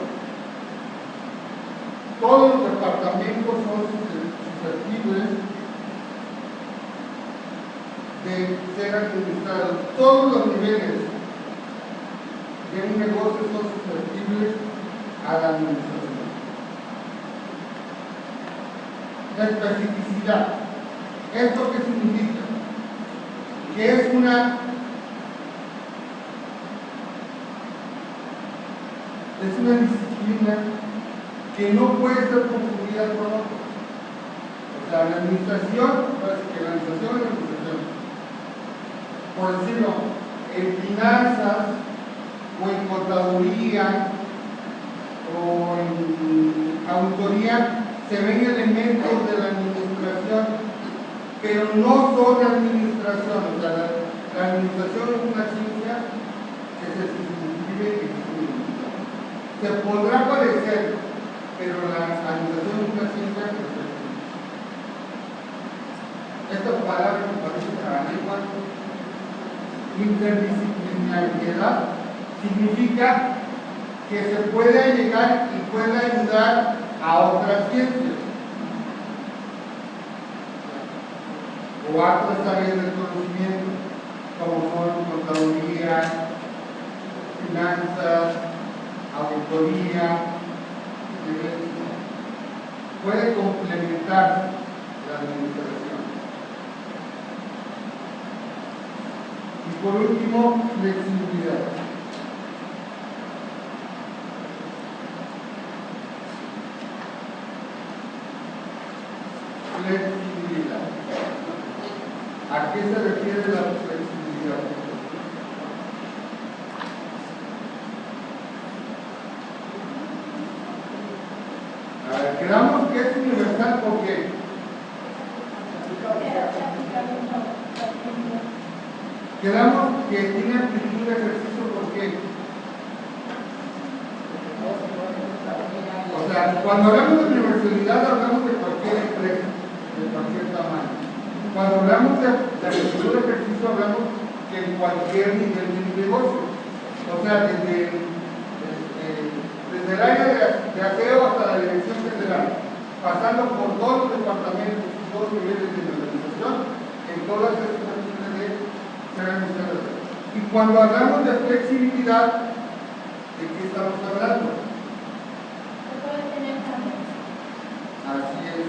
Todos los departamentos son susceptibles de ser administrados. Todos los niveles de un negocio son susceptibles a la administración. La especificidad. ¿Esto qué significa? Que es una disciplina que no puede ser confundida con otros. O sea, la administración, parece que la administración es la administración. Por decirlo, en finanzas, o en contaduría, o en auditoría, se ven elementos de la administración, pero no son administración. O sea, la administración es una ciencia que se circunscribe y que se podrá parecer, pero la administración es una ciencia que se circunscribe. Esta palabra me parece a la lengua. Interdisciplinariedad significa que se puede llegar y puede ayudar a otras ciencias o a otras áreas del conocimiento, como son contaduría, finanzas, auditoría, puede complementar la administración. Y por último, flexibilidad. Flexibilidad. ¿A qué se refiere la flexibilidad? A ver, quedamos que es universal porque quedamos que tiene amplitud de ejercicio porque, o sea, cuando hablamos de universalidad hablamos de cualquier empresa, de cualquier tamaño. Cuando hablamos de amplitud de ejercicio hablamos que en cualquier nivel de negocio. O sea, desde el área de aseo hasta la dirección general, pasando por todos los departamentos y todos los niveles de organización, en todas estas actividades de ser administradoras. Y cuando hablamos de flexibilidad, ¿de qué estamos hablando? Así es.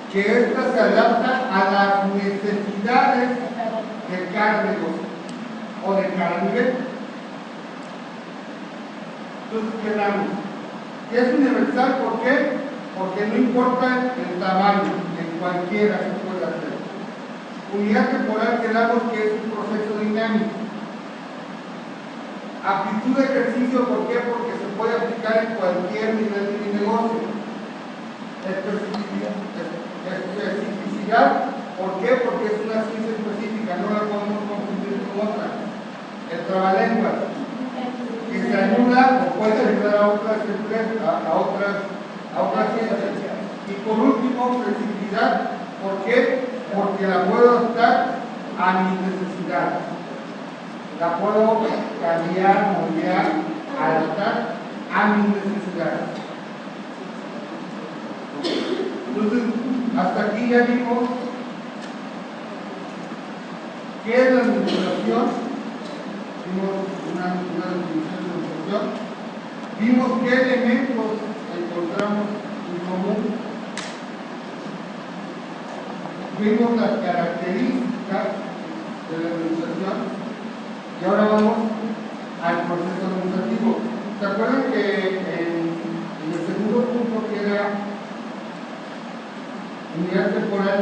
Que esta se adapta a las necesidades de cada negocio o de cada nivel. Entonces quedamos que es universal, ¿por qué? Porque no importa el tamaño, en cualquiera se puede hacer. Unidad temporal quedamos que es un proceso dinámico. Amplitud de ejercicio, ¿por qué? Porque se puede aplicar en cualquier nivel de negocio. Especificidad, ¿por qué? Porque es una ciencia específica, no la podemos confundir con otra. El trabalenguas, que se ayuda o puede ayudar a otras empresas, a otras ciencias. Y por último, flexibilidad, ¿por qué? Porque la puedo adaptar a mis necesidades. La puedo cambiar, moldear adaptar a mis necesidades. Entonces, hasta aquí ya vimos qué es la administración, vimos una definición de administración, vimos qué elementos encontramos en común, vimos las características de la administración y ahora vamos al proceso administrativo. ¿Se acuerdan que en el segundo punto, que era unidad temporal,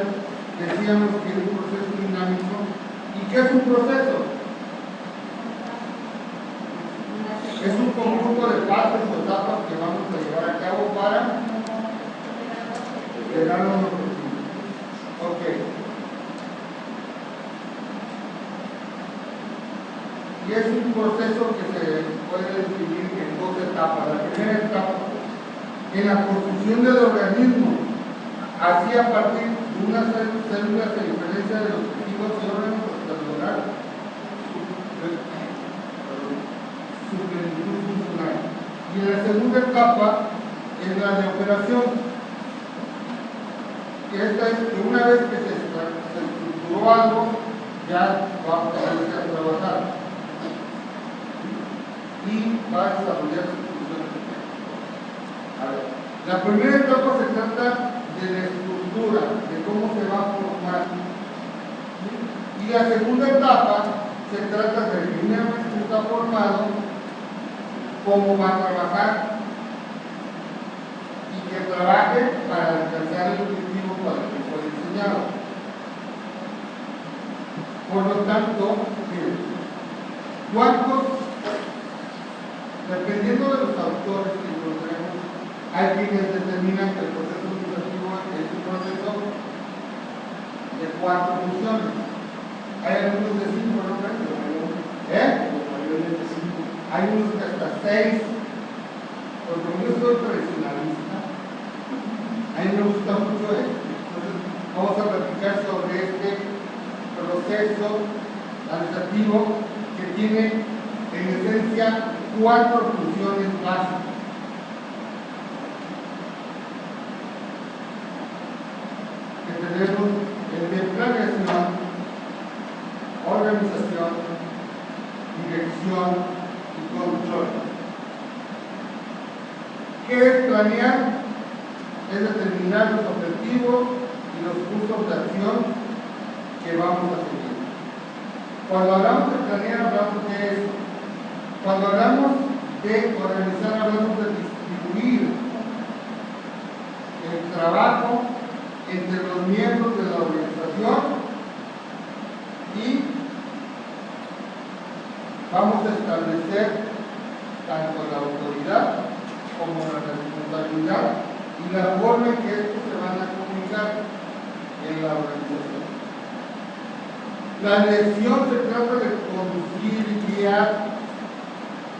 decíamos que es un proceso dinámico? ¿Y qué es un proceso? Es un conjunto de pasos o etapas que vamos a llevar a cabo para llegar a un objetivo. Ok. Y es un proceso que se puede definir en dos etapas. La primera etapa, en la construcción del organismo, así a partir de unas células se diferencia de los objetivos y órganos hasta lograr su plenitud funcional. Y en la segunda etapa es la de operación. Esta es que una vez que se estructuró algo, ya va a ponerse a trabajar y va a desarrollar sus funciones. La primera etapa se trata de la estructura, de cómo se va a formar. Y la segunda etapa se trata de que una vez que está formado, cómo va a trabajar y que trabaje para alcanzar el objetivo para el que fue diseñado. Por lo tanto, ¿cuántos? Dependiendo de los autores que encontremos, hay quienes determinan que el proceso administrativo es un proceso de 4 funciones. Hay algunos de 5, ¿no? Hay unos que hasta 6, porque yo soy tradicionalista. A mí me gusta mucho esto. Entonces, vamos a platicar sobre este proceso administrativo que tiene en esencia 4 funciones básicas. Que tenemos el de planeación, organización, dirección y control. ¿Qué es planear? Es determinar los objetivos y los cursos de acción que vamos a seguir. Cuando hablamos de planear, hablamos de eso. Cuando hablamos de organizar, hablamos de distribuir el trabajo entre los miembros de la organización y vamos a establecer tanto la autoridad como la responsabilidad y la forma en que estos se van a comunicar en la organización. La dirección se trata de conducir y guiar,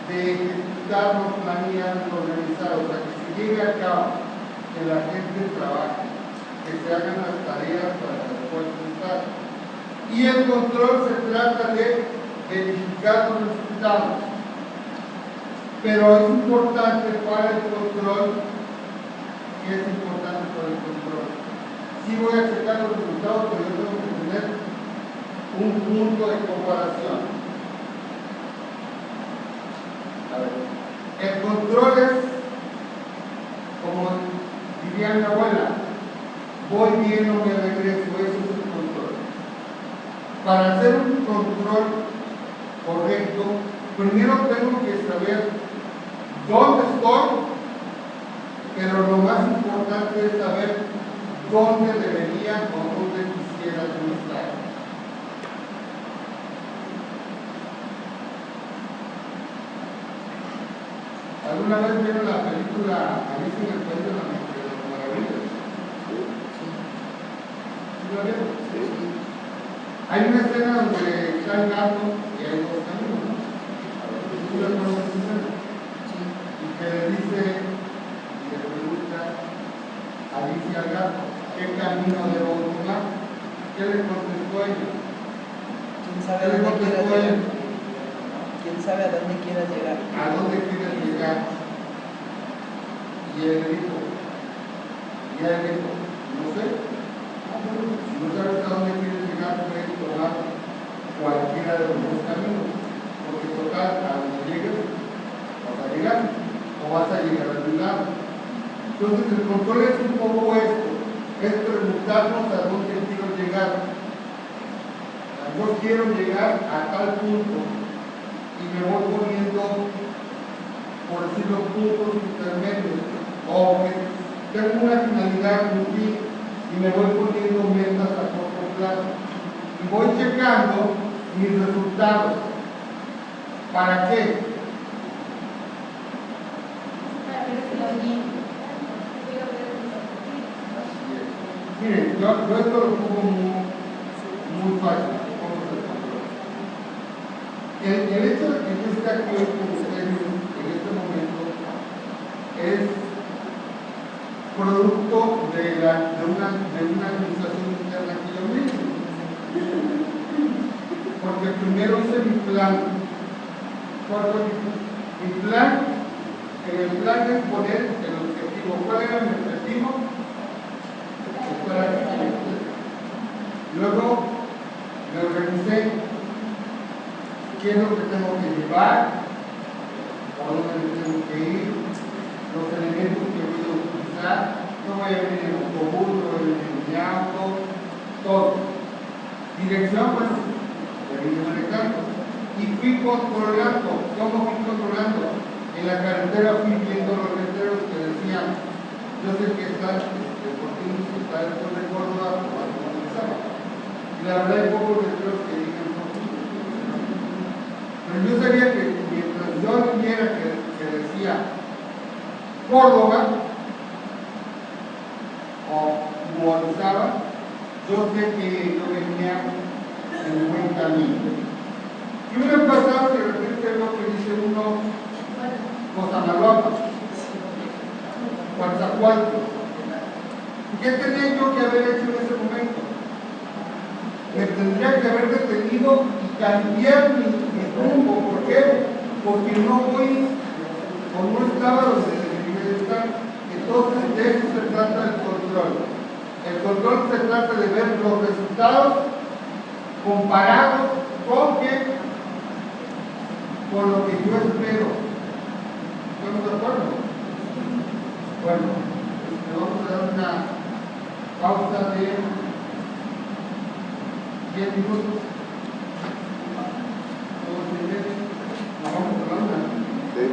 de ejecutar, planear, organizar, o sea, que se lleve a cabo, que la gente trabaje, que se hagan las tareas para que después resultar. Y el control se trata de verificar los resultados. Pero es importante para el control, ¿qué es importante para el control? Sí voy a checar los resultados, pero yo tengo que tener un punto de comparación. A ver, el control es, como diría mi abuela, voy bien o me regreso, eso es el control. Para hacer un control correcto, primero tengo que saber dónde estoy, pero lo más importante es saber dónde debería o dónde quisiera yo estar. ¿Alguna vez vieron la película Alicia en el País de las Maravillas? ¿Sí la vieron? Sí. Hay una escena donde está el gato y hay 2 caminos, ¿no? ¿Sí la conocen esa escena? Sí. Y que le dice, y le pregunta a Alicia al gato, ¿qué camino debo tomar? ¿Qué le contestó ella? ¿Quién sabe ¿Qué le dónde contestó quiera ella? llegar? ¿Quién sabe a dónde quieras llegar. ¿A dónde quieres llegar? Y él dijo, no sé. Si no sabes a dónde quieres llegar, puedes tomar cualquiera de los dos caminos. Porque total, a donde llegues, vas a llegar. O vas a llegar a algún lado. Entonces el control es un poco esto. Es preguntarnos a dónde quiero llegar. Yo quiero llegar a tal punto y me voy poniendo, por decirlo, puntos intermedios, o que tengo una finalidad, un fin, y me voy poniendo metas a corto plazo y voy checando mis resultados. ¿Para qué? Miren, yo esto lo pongo muy fácil. El hecho de que yo esté aquí hoy con ustedes en este momento es producto de una administración interna que yo mismo. Porque primero hice mi plan. ¿Cuál fue mi plan? En el plan es poner el objetivo. ¿Cuál era mi objetivo? Luego me organicé. ¿Qué es lo que tengo que llevar? ¿A dónde tengo que ir? Los elementos que voy a utilizar. No voy a venir en autobús, no voy a venir en mi auto, todo. Dirección, bueno, me vine manejando. Y fui controlando. ¿Cómo fui controlando? En la carretera fui viendo los letreros que decían, yo sé que está por ti, está después de Córdoba, o algo comenzaba. Y la verdad hay pocos letreros que digan pero yo sabía que mientras yo viera que decía Córdoba o Orizaba, yo sé que yo venía en un buen camino. ¿Qué hubiera pasado si de repente veo que dice uno Cosamaloapan, Coatzacoalcos? ¿Qué tenía yo que haber hecho en ese momento? Me tendría que haber detenido y cambiar mi rumbo. ¿Por qué? Porque no voy o no estaba donde debería estar. Entonces de eso se trata el control. El control se trata de ver los resultados comparados con con lo que yo espero. ¿Estamos de acuerdo? Bueno, vamos a dar una pausa de 10 minutos. Nos vamos a la una. Sí.